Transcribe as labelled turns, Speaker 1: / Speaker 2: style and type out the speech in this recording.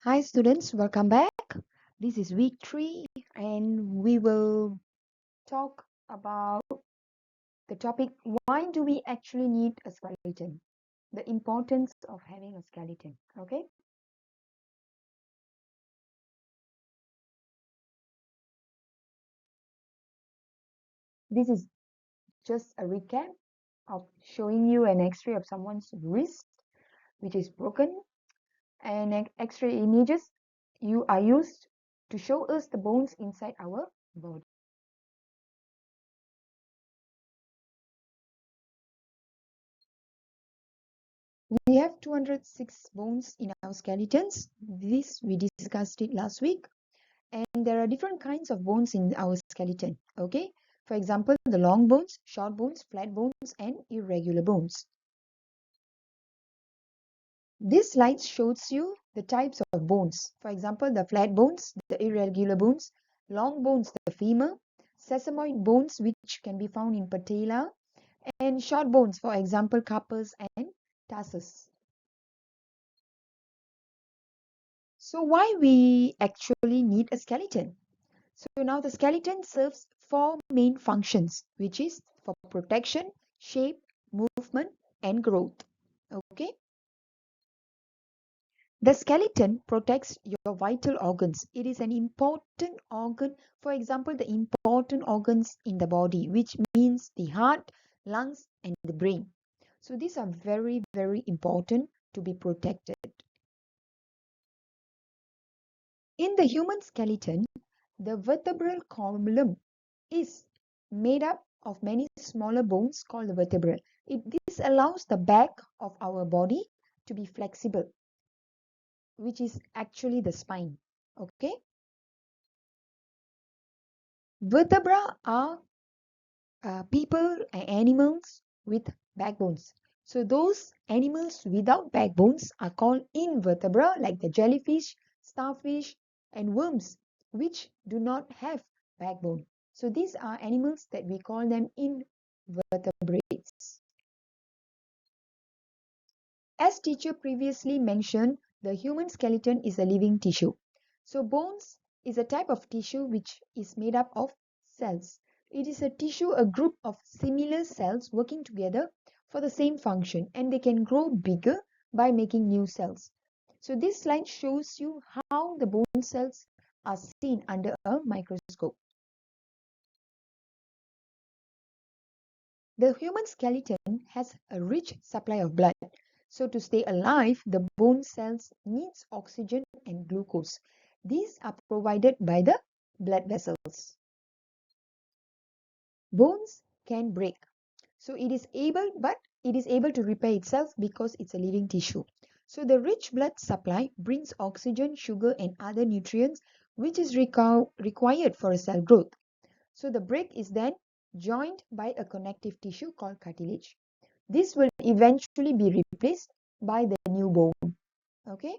Speaker 1: Hi students, welcome back. This is week 3 and we will talk about the topic, why do we actually need a skeleton? The importance of having a skeleton, okay? This is just a recap of showing you an x-ray of someone's wrist which is broken, and x-ray images are used to show us the bones inside our body. We have 206 bones in our skeletons. This we discussed it last week. And there are different kinds of bones in our skeleton, okay? For example, the long bones, short bones, flat bones, and irregular bones. This slide shows you the types of bones. For example, the flat bones, the irregular bones, long bones, the femur, sesamoid bones, which can be found in patella, and short bones, for example, carpus and tarsus. So why we actually need a skeleton? So now the skeleton serves 4 main functions, which is for protection, shape, movement, and growth. Okay. The skeleton protects your vital organs. It is an important organ. For example, the important organs in the body, which means the heart, lungs, and the brain. So these are very, very important to be protected. In the human skeleton, the vertebral column is made up of many smaller bones called the vertebrae. This allows the back of our body to be flexible, which is actually the spine. Okay. Vertebrae are people and animals with backbones. So those animals without backbones are called invertebrate, like the jellyfish, starfish, and worms, which do not have backbone. So these are animals that we call them invertebrates. As teacher previously mentioned, the human skeleton is a living tissue. So bones is a type of tissue which is made up of cells. It is a tissue, a group of similar cells working together for the same function, and they can grow bigger by making new cells. So this slide shows you how the bone cells are seen under a microscope. The human skeleton has a rich supply of blood. So to stay alive, the bone cells needs oxygen and glucose. These are provided by the blood vessels. Bones can break. So it is able to repair itself because it's a living tissue. So the rich blood supply brings oxygen, sugar, and other nutrients which is required for a cell growth. So the break is then joined by a connective tissue called cartilage. This will eventually be replaced by the new bone. Okay.